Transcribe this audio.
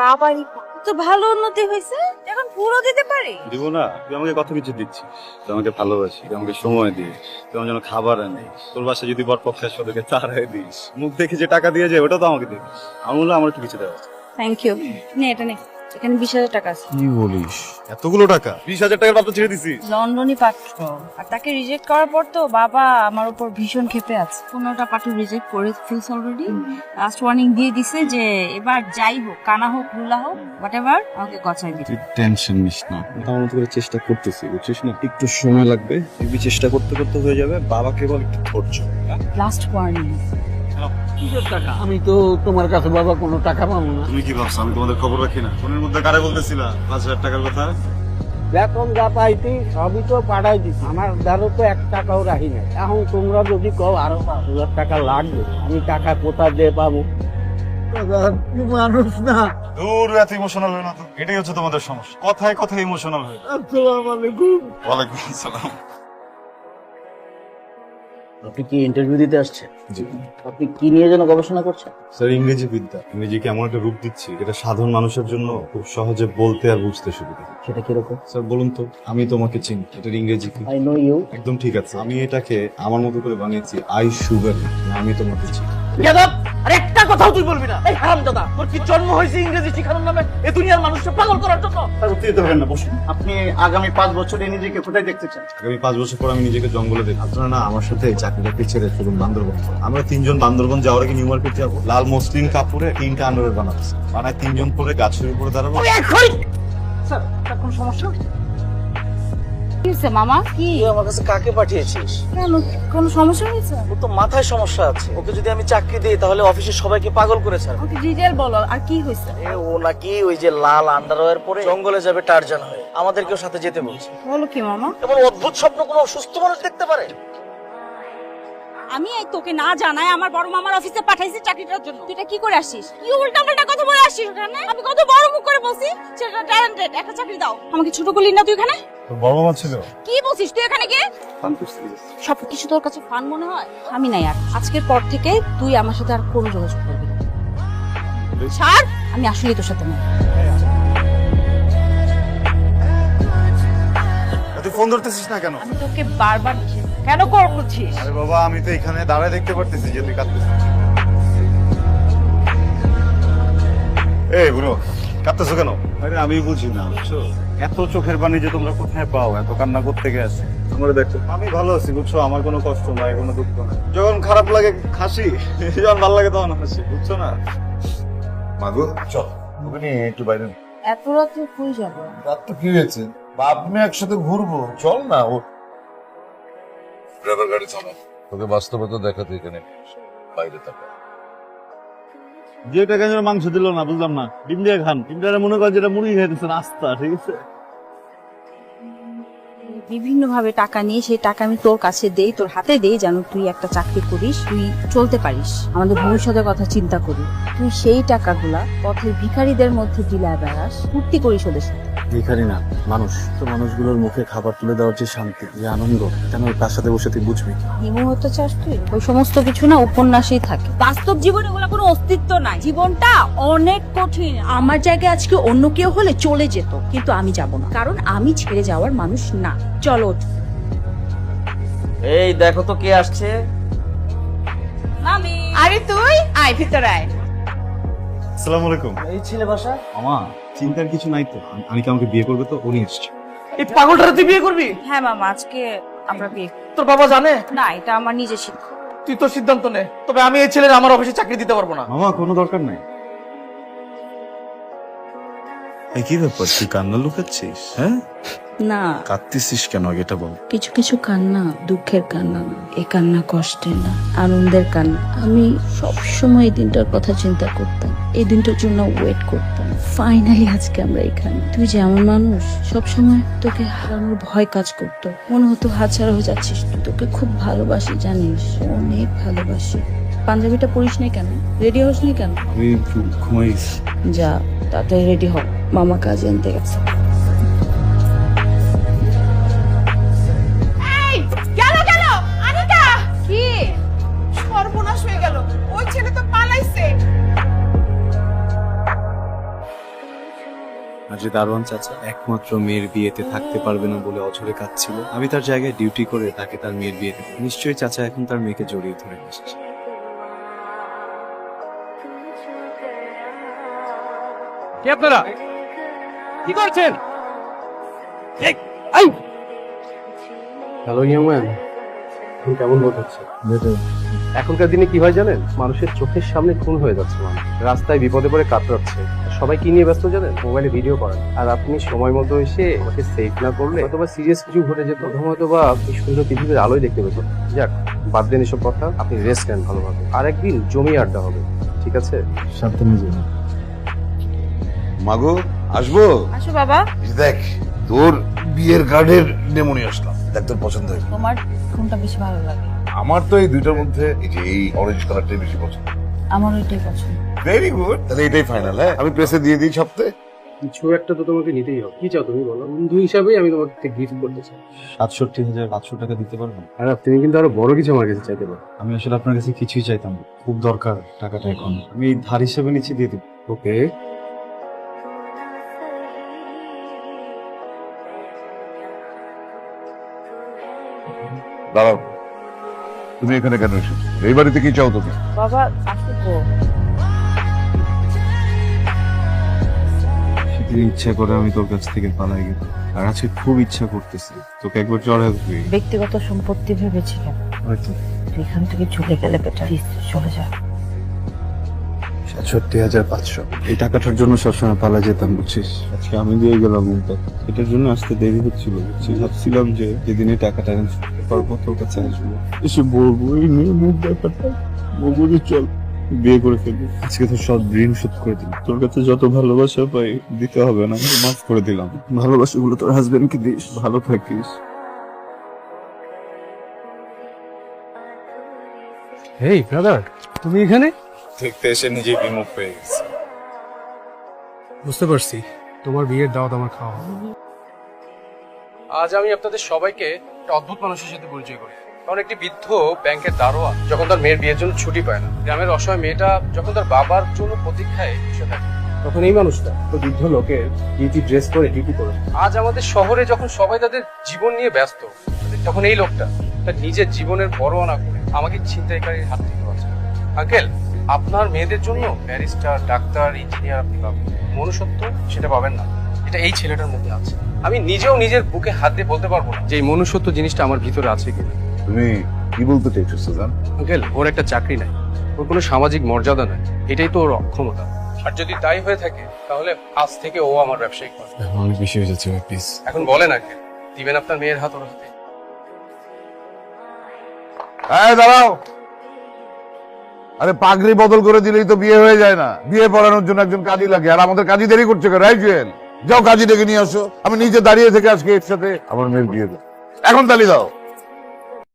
বাবারই তো ভালো উন্নতি হয়েছে, এখন পুরো দিতে পারি। দিব না? তুই আমাকে কত কিছু দিচ্ছিস, তুই আমাকে ভালোবাসিস, তুই আমাকে সময় দিস, তুই আমার জন্য খাবার আনিস, তোর বাসায় যদি বরপক্ষ আসে ওদেরকে চারাই দিস, মুখ দেখে যে টাকা দিয়ে যায় ওটা তো আমাকে দিস। আমার মনে হয় আমার একটু কিছু দেওয়া উচিত। Thank you. নে এটা নে, এখানে 20,000 টাকা আছে। কি বলিস? এতগুলো টাকা? 20,000 টাকার পাত্র ছেড়ে দিছিস? লন্ডনই পাত্র, আর তাকে রিজেক্ট করার পর তো বাবা আমার উপর ভীষণ ক্ষেপে আছে। 15টা পাত্র রিজেক্ট করে ফেলছে অলরেডি। লাস্ট ওয়ার্নিং দিয়ে দিছে যে এবার যাই হোক, কানা হোক রুলা হোক হোয়াটএভার, আমাকে গছাই দিতে। তুই টেনশন নিস না, আমার মতো করে চেষ্টা করতেছি, বুঝছিস না? একটু সময় লাগবে, তুই চেষ্টা করতে করতে হয়ে যাবে। বাবাকে বল একটু ধৈর্য। Last warning. কিসের টাকা? আমি তো তোমার কাছে বাবা কোনো টাকা পাবো না। তুমি কি ভাবছো আমি তোমাদের খবর রাখি না? ফোনের মধ্যে কারে বলতেছিলা 5,000 টাকার কথা? বেতন যা পাইছি সবই তো পাঠাই দিচ্ছি, আমার দ্বারও তো 1 টাকাও রাখি না। এখন তোমরা যদি কও আরো 5,000 টাকা লাগবে, আমি টাকা কোথা দিয়ে পাবো? মানুষ না। দূর, এত ইমোশনাল হয় না তো। এটাই হচ্ছে তোমাদের সমস্যা, কথায় কথায় ইমোশনাল হয়ে। আসসালামু আলাইকুম। ওয়ালাইকুম আসসালাম। আপনি কি ইন্টারভিউ দিতে আসছেন? জি আপনি কি নিয়ে যেন গবেষণা করছেন? স্যার, ইংরেজি বিদ্যা। ইংরেজিকে এমন একটা রূপ দিচ্ছি এটা সাধারণ মানুষের জন্য খুব সহজে বলতে আর বুঝতে সুবিধা। সেটা কিরকম? স্যার বলুন তো, আমি তোমাকে চিনি, এটার ইংরেজি কি? I know you. একদম ঠিক আছে, আমি এটাকে আমার মতো করে বানিয়েছি আই সুগার, আমি তোমাকে চিনি। বেয়াদব! আর একটা কথাও তুই বলবি না। এই হারামজাদা, তোর কি জন্ম হয়েছে ইংরেজি শেখানোর নামে এই দুনিয়ার মানুষকে পাগল করার জন্য? স্যার উত্তেজিত হবেন না, বসুন। আপনি আগামী 5 বছরে নিজেকে কোথায় দেখতে চান? আগামী 5 বছর পর আমি নিজেকে জঙ্গলে দেখি। আপনারা না আমার সাথে এই চাকরি বাকরি ছেড়ে চলুন বান্দরবন। আমরা 3জন বান্দরবন যাওয়ার আগে নিউ মার্কেট যাবো, লাল মসলিন কাপড়ে 3টা আন্ডারওয়্যার বানাচ্ছি, বানায় 3জন পরে গাছের উপরে দাঁড়াবো। স্যার, আপনার কোন সমস্যা? কি হয়েছে মামা? কি তুই আমার কাছে কাকে পাঠিয়েছিস? কেন, কোনো সমস্যা হয়েছে? ওর তো মাথায় সমস্যা আছে। ওকে যদি আমি চাকরি দিই তাহলে অফিসের সবাইকে পাগল করে ছাড়বে। ওকে ডিটেইল বলো, আর কি হয়েছে? ও নাকি ওই যে লাল আন্ডারওয়্যার পরে জঙ্গলে যাবে টারজান হয়ে, আমাদেরকেও সাথে যেতে বলছে। বলো কি মামা? এমন অদ্ভুত স্বপ্ন কোনো সুস্থ মানুষ দেখতে পারে? আমি এই তোকে না জানাই আমার বড় মামার অফিসে পাঠাইছি চাকরিটার জন্য, তুই এটা কি করে আসিস? কি উল্টাপাল্টা কথা বলে আসিস ওখানে? আমি কত বড় মুখ করে বলছি সেটা ট্যালেন্টেড, একটা চাকরি দাও। আমাকে ছোট করলি না তুই এখানে? তোর বড় মামা ছিল কি বলছিস তুই এখানে গিয়ে? সবকিছু তোর কাছে ফান মনে হয়? আমি নাই আর, আজকের পর থেকে তুই আমার সাথে আর কোনো যোগাযোগ করবি না। ছাড়, আমি আসলেই তোর সাথে নাই। তুই ফোন ধরতেছিস না কেন? আমি তোকে বারবার নিষেধ কেন করছিস? আরে বাবা, আমি তো এখানে দাঁড়ায় দেখতে পারতেছি যে তুই কাঁদতেছিস। এই বুড়ো, কাঁদতেছো কেন? আরে আমি বুঝি না, বুঝছো? এত চোখের পানি যে তোমরা কোথায় পাও, এত কান্না করতে গেছে। তোমরা দেখো আমি ভালো আছি, বুঝছো? আমার কোনো কষ্ট নাই, কোনো দুঃখ নাই। যখন খারাপ লাগে হাসি, যখন ভালো লাগে তখন হাসি, বুঝছো না? মাগো চল, ওকে নিয়ে একটু বাইরে। এত রাতে কই যাবো? রাত তো কি হয়েছে? বাপ মেয়ে একসাথে ঘুরবো, চল না। ও ড্রাইভার গাড়ি থামা, তোকে বাস্তবতা দেখাতে এখানে বাইরে থাকা। যে টাকা যেন মাংস দিল না, বুঝলাম না। ডিম দিয়ে খান, ডিমটা মনে করেন যেটা মুড়ি খাইতেছেন আস্তা, ঠিক আছে? বিভিন্ন ভাবে টাকা নিয়ে সেই টাকা আমি তোর কাছে দেই, তোর হাতে দেই, যেন তুই একটা চাকরি করিস, তুই চলতে পারিস, আমাদের ভবিষ্যতের কথা চিন্তা করি। তুই সেই টাকাগুলা পথের ভিখারিদের মধ্যে বিলায় বেড়াস, ফুর্তি করিস ওদের সাথে। ভিখারি না, মানুষ। তো মানুষগুলোর মুখে খাবার তুলে দেওয়ার যে শান্তি, যে আনন্দ, কেন তার সাথে বসে তুই বুঝবি। হিমু হতে চাস তুই? ওই সমস্ত কিছু না উপন্যাসেই থাকে, বাস্তব জীবনে ওগুলা কোনো অস্তিত্ব নাই। জীবনটা অনেক কঠিন। আমার জায়গায় আজকে অন্য কেউ হলে চলে যেত, কিন্তু আমি যাব না, কারণ আমি ছেড়ে যাওয়ার মানুষ না। চলো ওঠ। এই দেখো তো কে আসছে। মামি। আরে তুই আয় ভিতরে আয়। আসসালামু আলাইকুম। এই ছেলে বাসা? মামা, চিন্তার কিছু নাই তো। আমি কি আমাকে বিয়ে করবে তো? উনি এসছে। এই পাগলটারে তুই বিয়ে করবি? হ্যাঁ মামা, আজকে আমরা বিয়ে। তোর বাবা জানে? না, এটা আমার নিজের সিদ্ধান্ত। তুই তোর সিদ্ধান্ত নে, তবে আমি এই ছেলের আমার অফিসে চাকরি দিতে পারবো না। মামা কোনো দরকার নাই। এই কি ব্যাপার, তুই কান্না লুকাচ্ছিস? হ্যাঁ, না, কাঁদতেছিস কেন আগে এটা বল। কিছু কিছু কান্না দুঃখের কান্না না, এই কান্না কষ্টের না, আনন্দের কান্না। আমি সবসময় এই দিনটার কথা চিন্তা করতাম, এই দিনটার জন্য ওয়েট করতাম। ফাইনালি আজকে আমরা এখানে। তুই যেমন মানুষ, সবসময় তোকে হারানোর ভয় কাজ করতো, মনে হতো হাতছাড়া হয়ে যাচ্ছিস। তোকে খুব ভালোবাসি জানিস, অনেক ভালোবাসি। পাঞ্জাবিটা পরিস নাই কেন? রেডি হস নাই কেন? আমি একটু ঘুমাইস। যা তাড়াতাড়ি রেডি হ, মামা কাজে আনতে গেছে। গেল গেল আনিকা, কি সর্বনাশ হয়ে গেল, ওই ছেলে তো পালাইছে। আর যে দারোয়ান চাচা একমাত্র মেয়ের বিয়েতে থাকতে পারবে না বলে অঝরে কাঁদছিল, আমি তার জায়গায় ডিউটি করে তাকে তার মেয়ের বিয়েতে নিশ্চয়ই চাচা এখন তার মেয়েকে জড়িয়ে ধরে বসেছে। কি আপনারা কি করছেন? হ্যালো ইয়াং ম্যান, এখন কেমন বোধ হচ্ছে? এখনকার দিনে কি হয় জানেন, মানুষের চোখের সামনে খুন হয়ে যাচ্ছে মানুষ, রাস্তায় বিপদে পড়ে কাতরাচ্ছে, সবাই কি নিয়ে ব্যস্ত জানেন? মোবাইলে ভিডিও করেন। আর আপনি সময় মতো এসে ওকে সেভ না করলে হয়তো বা সিরিয়াস কিছু ঘটে যেত, প্রথম হয়তো বা এই সুন্দর পৃথিবীর আলোয় দেখতে পেত। যাক, বাদ দেন এসব কথা, আপনি রেস্ট নেন ভালোভাবে, আর একদিন জমি আড্ডা হবে, ঠিক আছে? সাবধানে যাবেন। মাগো আসবো? আসো বাবা। এই দেখ তোর বিয়ের কার্ডের ডেমো নিয়ে আসলাম, দেখ তোর পছন্দ হয়েছে। তোমার কোনটা বেশি ভালো লাগে? আমার তো এই দুইটার মধ্যে এই যে এই অরেঞ্জ কালারটাই বেশি পছন্দ। আমার ওইটাই পছন্দ। ভেরি গুড, তাহলে এটাই ফাইনাল। হ্যাঁ, আমি প্রেসে দিয়ে দিই সপ্তাহে। কিছু একটা তো তোমাকে নিতেই হবে। কি চাও তুমি বলো? বন্ধু হিসাবেই আমি তোমাকে গিফট করতে চাই। ৬৭,৫০০ টাকা দিতে পারবেন? আর তুমি কিন্তু আরো বড় কিছু আমার কাছে চাইতে পারো। আমি আসলে আপনার কাছে কিছুই চাইতাম না, খুব দরকার টাকাটা এখন। আমি ধার হিসেবে নিচে দিয়ে দেব। ওকে, দাঁড়াও, তুমি এখানে কেন এসেছো? এই বাড়িতে কি চাও তুমি? বাবা আসবো। সেদিন ইচ্ছা করে আমি তোর কাছ থেকে পালাই গেলাম, আর আজকে খুব ইচ্ছা করতেছে তোকে একবার চড়াই দিই। ব্যক্তিগত সম্পত্তি ভেবেছিলাম, হয়তো এখান থেকে চলে গেলে বেটার। চলে যা। ৬৭,৫০০ এই টাকাটার জন্য সবসময় পালা যেতাম, বুঝছিস? আজকে আমি দিয়ে গেলাম ওটা, এটার জন্য আসতে দেরি হচ্ছিল, বুঝছিস? ভাবছিলাম যে যেদিন এই টাকাটা অ্যারেঞ্জ করতে পারবো তোর কাছে আসবো, এসে বলবো এই মেয়ের ব্যাপারটা, বলবো যে চল বিয়ে করে ফেলবি। আজকে তো সব ঋণ শোধ করে দিলাম, তোর কাছে যত ভালোবাসা পাই দিতে হবে না, আমি মাফ করে দিলাম। ভালোবাসাগুলো তোর হাজবেন্ডকে দিস, ভালো থাকিস। হেই ব্রাদার, তুমি এখানে? দেখতে এসে নিজেই বিমুখ হয়ে গেছে। বুঝতে পারছি, তোমার বিয়ের দাওয়াত আমার খাওয়া হবে। আজ আমি আপনাদের সবাইকে একটা অদ্ভুত মানুষের সাথে পরিচয় করি। কারণ একটি বৃদ্ধ ব্যাংকের দারোয়ান যখন তার মেয়ের বিয়ের জন্য ছুটি পায় না, গ্রামের অসহায় মেয়েটা যখন তার বাবার জন্য প্রতীক্ষায় বসে থাকে, তখন এই মানুষটা তো বৃদ্ধ লোকের ডিউটি ড্রেস করে ডিউটি করে। আজ আমাদের শহরে যখন সবাই তাদের জীবন নিয়ে ব্যস্ত, তখন এই লোকটা তার নিজের জীবনের পরোয়া না করে আমাকে ছিনতাইকারীর হাত থেকে বাঁচায়। আঙ্কেল, আপনার মেয়েদের জন্য ব্যারিস্টার, ডাক্তার, ইঞ্জিনিয়ার আপনি পাবেন, মনুষ্যত্ব সেটা পাবেন না, এটা এই ছেলেটার মধ্যে আছে। আমি নিজেও নিজের বুকে হাত দিয়ে বলতে পারবো না যে এই মনুষ্যত্ব জিনিসটা আমার ভিতরে আছে কিনা। তুমি কি বলতে চাইছো সুজান? আঙ্কেল, ওর একটা চাকরি নাই, ওর কোনো সামাজিক মর্যাদা নাই, এটাই তো ওর অক্ষমতা। আর যদি তাই হয়ে থাকে তাহলে আজ থেকে ও আমার ব্যবসায়িক করে। অনেক বেশি হয়ে যাচ্ছে প্লিজ। এখন বলেন আঙ্কেল, দিবেন আপনার মেয়ের হাত ওর হাতে? হ্যাঁ দাঁড়াও, আরে পাগড়ি বদল করে দিলেই তো বিয়ে হয়ে যায় না। বিয়ে পড়ানোর জন্য একজন কাজী লাগে, আর আমাদের কাজী দেরি করছে কেন? রাইট জুয়েল, যাও কাজী ডেকে নিয়ে আসো, আমি নিচে দাঁড়িয়ে থেকে আজকে এর সাথে আমার মেয়ের বিয়ে দাও, এখন তালি দাও।